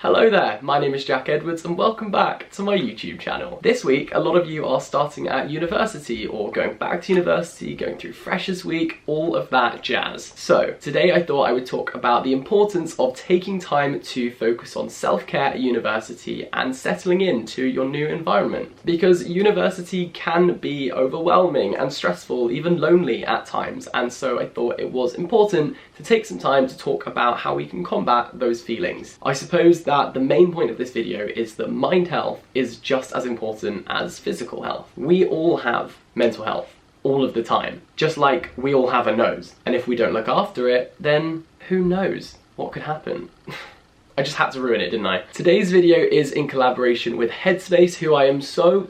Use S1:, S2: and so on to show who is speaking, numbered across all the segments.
S1: Hello there, my name is Jack Edwards and welcome back to my YouTube channel. This week, a lot of you are starting at university or going back to university, going through Freshers Week, all of that jazz. So, today I thought I would talk about the importance of taking time to focus on self-care at university and settling into your new environment. Because university can be overwhelming and stressful, even lonely at times, and so I thought it was important to take some time to talk about how we can combat those feelings. I suppose that the main point of this video is that mind health is just as important as physical health. We all have mental health all of the time, just like we all have a nose. And if we don't look after it, then who knows what could happen? I just had to ruin it, didn't I? Today's video is in collaboration with Headspace, who I am so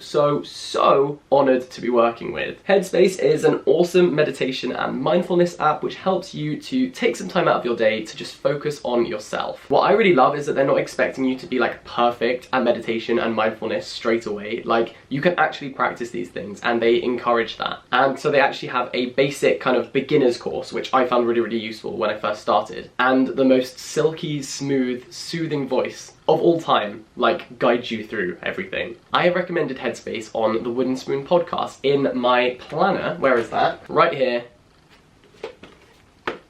S1: honoured to be working with. Headspace is an awesome meditation and mindfulness app which helps you to take some time out of your day to just focus on yourself. What I really love is that they're not expecting you to be like perfect at meditation and mindfulness straight away. Like, you can actually practice these things and they encourage that. And so they actually have a basic kind of beginner's course, which I found really useful when I first started. And the most silky, smooth, soothing voice of all time, like, guides you through everything. I have recommended Headspace on the Wooden Spoon podcast in my planner. Where is that? Right here.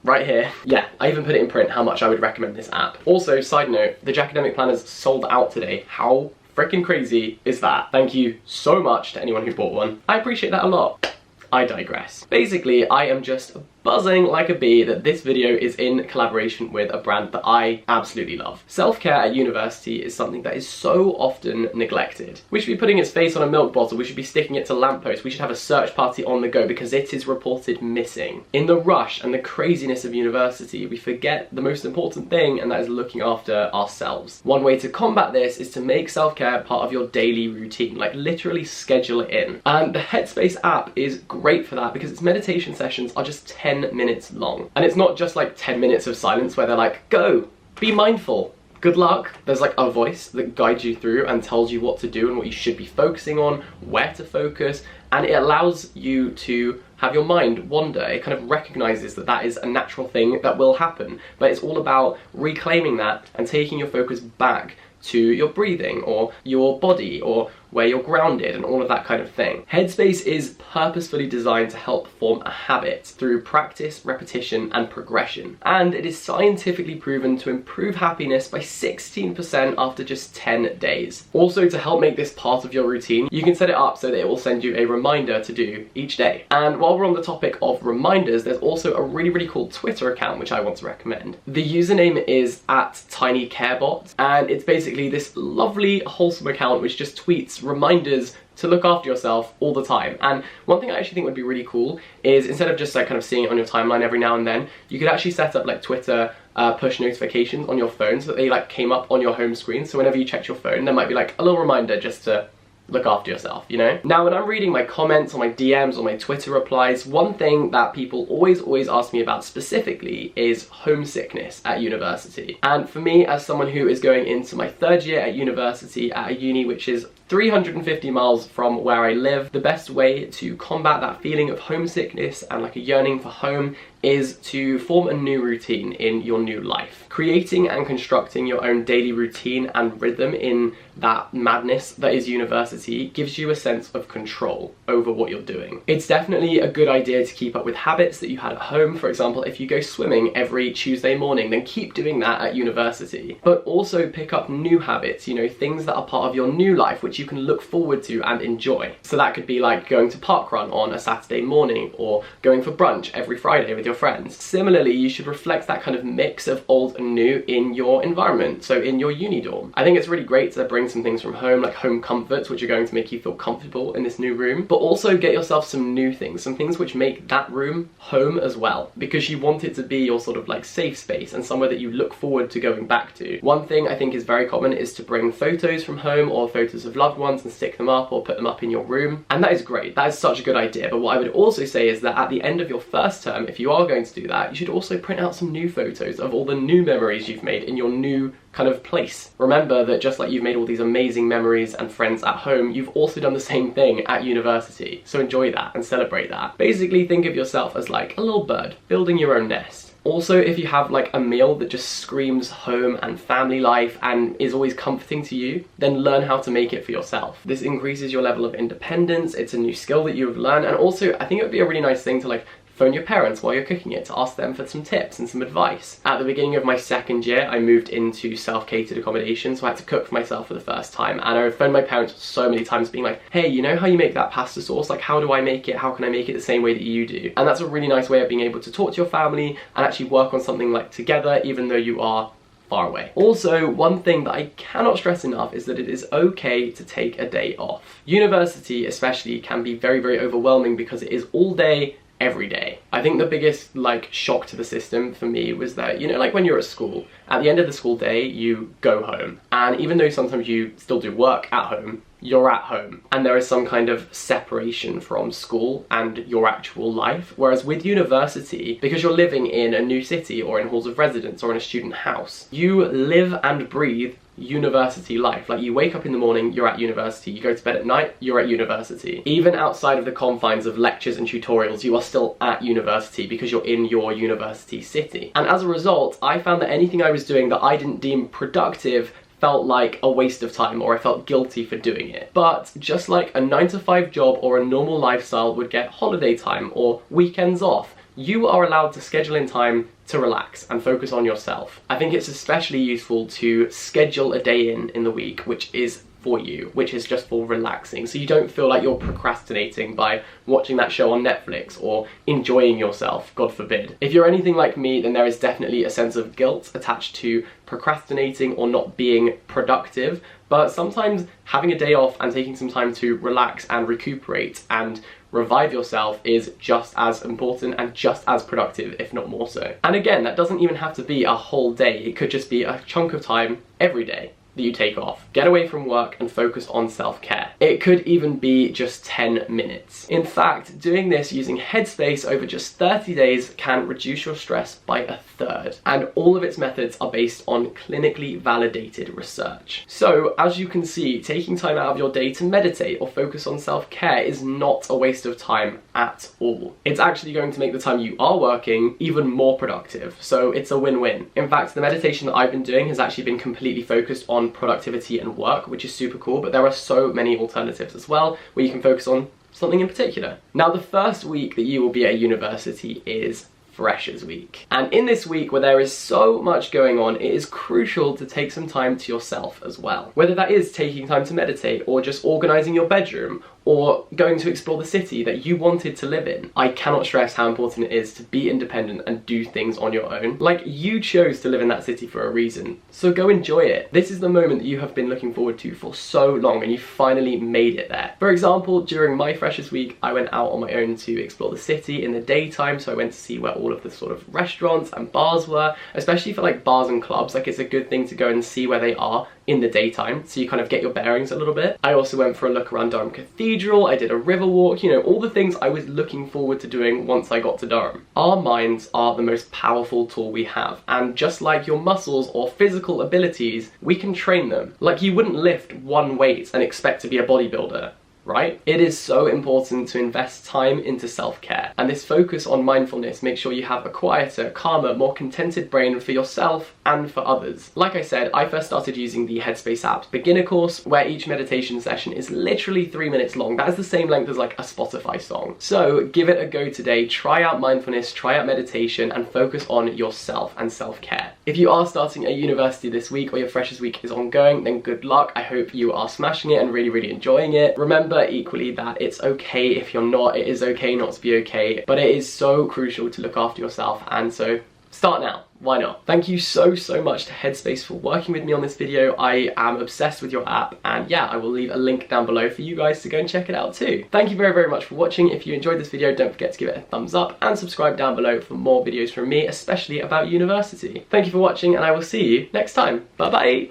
S1: Right here. Yeah, I even put it in print how much I would recommend this app. Also, side note, the Jackademic Planners sold out today. How freaking crazy is that? Thank you so much to anyone who bought one. I appreciate that a lot. I digress. Basically, I am just buzzing like a bee that this video is in collaboration with a brand that I absolutely love. Self-care at university is something that is so often neglected. We should be putting its face on a milk bottle, we should be sticking it to lampposts, we should have a search party on the go because it is reported missing. In the rush and the craziness of university, we forget the most important thing, and that is looking after ourselves. One way to combat this is to make self-care part of your daily routine, like literally schedule it in. And the Headspace app is great for that because its meditation sessions are just 10 minutes long. And it's not just like 10 minutes of silence where they're like, go, be mindful, good luck. There's like a voice that guides you through and tells you what to do and what you should be focusing on, where to focus, and it allows you to have your mind wander. It kind of recognizes that that is a natural thing that will happen, but it's all about reclaiming that and taking your focus back to your breathing or your body or where you're grounded and all of that kind of thing. Headspace is purposefully designed to help form a habit through practice, repetition, and progression. And it is scientifically proven to improve happiness by 16% after just 10 days. Also, to help make this part of your routine, you can set it up so that it will send you a reminder to do each day. And while we're on the topic of reminders, there's also a really cool Twitter account which I want to recommend. The username is @tinycarebot, and it's basically this lovely, wholesome account which just tweets reminders to look after yourself all the time. And one thing I actually think would be really cool is, instead of just like kind of seeing it on your timeline every now and then, you could actually set up like Twitter push notifications on your phone so that they like came up on your home screen, so whenever you checked your phone there might be like a little reminder just to look after yourself, you know? Now, when I'm reading my comments or my DMs or my Twitter replies, one thing that people always ask me about specifically is homesickness at university. And for me, as someone who is going into my third year at university at a uni which is 350 miles from where I live, the best way to combat that feeling of homesickness and like a yearning for home is to form a new routine in your new life. Creating and constructing your own daily routine and rhythm in that madness that is university gives you a sense of control over what you're doing. It's definitely a good idea to keep up with habits that you had at home. For example, if you go swimming every Tuesday morning, then keep doing that at university. But also pick up new habits, you know, things that are part of your new life which you can look forward to and enjoy. So that could be like going to parkrun on a Saturday morning or going for brunch every Friday with your friends. Similarly, you should reflect that kind of mix of old and new in your environment, so in your uni dorm. I think it's really great to bring some things from home, like home comforts, which are going to make you feel comfortable in this new room, but also get yourself some new things, some things which make that room home as well, because you want it to be your sort of like safe space and somewhere that you look forward to going back to. One thing I think is very common is to bring photos from home or photos of loved ones and stick them up or put them up in your room, and that is great. That is such a good idea. But what I would also say is that at the end of your first term, if you are going to do that, you should also print out some new photos of all the new memories you've made in your new kind of place. Remember that just like you've made all these amazing memories and friends at home, you've also done the same thing at university. So enjoy that and celebrate that. Basically, think of yourself as like a little bird building your own nest. Also, if you have like a meal that just screams home and family life and is always comforting to you, then learn how to make it for yourself. This increases your level of independence, it's a new skill that you've learned, and also I think it would be a really nice thing to like phone your parents while you're cooking it to ask them for some tips and some advice. At the beginning of my second year, I moved into self-catered accommodation, so I had to cook for myself for the first time, and I phoned my parents so many times being like, hey, you know how you make that pasta sauce? Like, how do I make it? How can I make it the same way that you do? And that's a really nice way of being able to talk to your family and actually work on something like together, even though you are far away. Also, one thing that I cannot stress enough is that it is okay to take a day off. University especially can be very, very overwhelming because it is all day, every day. I think the biggest like shock to the system for me was that, you know, like when you're at school, at the end of the school day, you go home. And even though sometimes you still do work at home, you're at home. And there is some kind of separation from school and your actual life. Whereas with university, because you're living in a new city or in halls of residence or in a student house, you live and breathe university life. Like, you wake up in the morning, you're at university, you go to bed at night, you're at university. Even outside of the confines of lectures and tutorials, you are still at university because you're in your university city. And as a result, I found that anything I was doing that I didn't deem productive felt like a waste of time, or I felt guilty for doing it. But just like a 9-to-5 job or a normal lifestyle would get holiday time or weekends off, you are allowed to schedule in time to relax and focus on yourself. I think it's especially useful to schedule a day in the week which is for you, which is just for relaxing, so you don't feel like you're procrastinating by watching that show on Netflix or enjoying yourself, God forbid. If you're anything like me, then there is definitely a sense of guilt attached to procrastinating or not being productive, but sometimes having a day off and taking some time to relax and recuperate and revive yourself is just as important and just as productive, if not more so. And again, that doesn't even have to be a whole day, it could just be a chunk of time every day that you take off. Get away from work and focus on self-care. It could even be just 10 minutes. In fact, doing this using Headspace over just 30 days can reduce your stress by 1/3. And all of its methods are based on clinically validated research. So, as you can see, taking time out of your day to meditate or focus on self-care is not a waste of time at all. It's actually going to make the time you are working even more productive. So it's a win-win. In fact, the meditation that I've been doing has actually been completely focused on productivity and work, which is super cool, but there are so many alternatives as well where you can focus on something in particular. Now, the first week that you will be at university is Freshers Week. And in this week where there is so much going on, it is crucial to take some time to yourself as well. Whether that is taking time to meditate or just organising your bedroom or going to explore the city that you wanted to live in. I cannot stress how important it is to be independent and do things on your own. Like, you chose to live in that city for a reason, so go enjoy it. This is the moment that you have been looking forward to for so long and you finally made it there. For example, during my Freshers Week, I went out on my own to explore the city in the daytime, so I went to see where all of the sort of restaurants and bars were, especially for like bars and clubs. Like, it's a good thing to go and see where they are in the daytime, so you kind of get your bearings a little bit. I also went for a look around Durham Cathedral, I did a river walk, you know, all the things I was looking forward to doing once I got to Durham. Our minds are the most powerful tool we have, and just like your muscles or physical abilities, we can train them. Like, you wouldn't lift one weight and expect to be a bodybuilder, right? It is so important to invest time into self-care, and this focus on mindfulness makes sure you have a quieter, calmer, more contented brain for yourself and for others. Like I said, I first started using the Headspace app's beginner course, where each meditation session is literally 3 minutes long. That is the same length as like a Spotify song. So give it a go today, try out mindfulness, try out meditation, and focus on yourself and self-care. If you are starting at university this week or your Freshers Week is ongoing, then good luck. I hope you are smashing it and really, really enjoying it. Remember equally that it's okay if you're not, it is okay not to be okay, but it is so crucial to look after yourself, and so start now. Why not? Thank you so much to Headspace for working with me on this video. I am obsessed with your app, and yeah, I will leave a link down below for you guys to go and check it out too. Thank you very much for watching. If you enjoyed this video, don't forget to give it a thumbs up and subscribe down below for more videos from me, especially about university. Thank you for watching, and I will see you next time. Bye bye.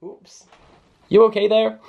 S1: Oops. You okay there?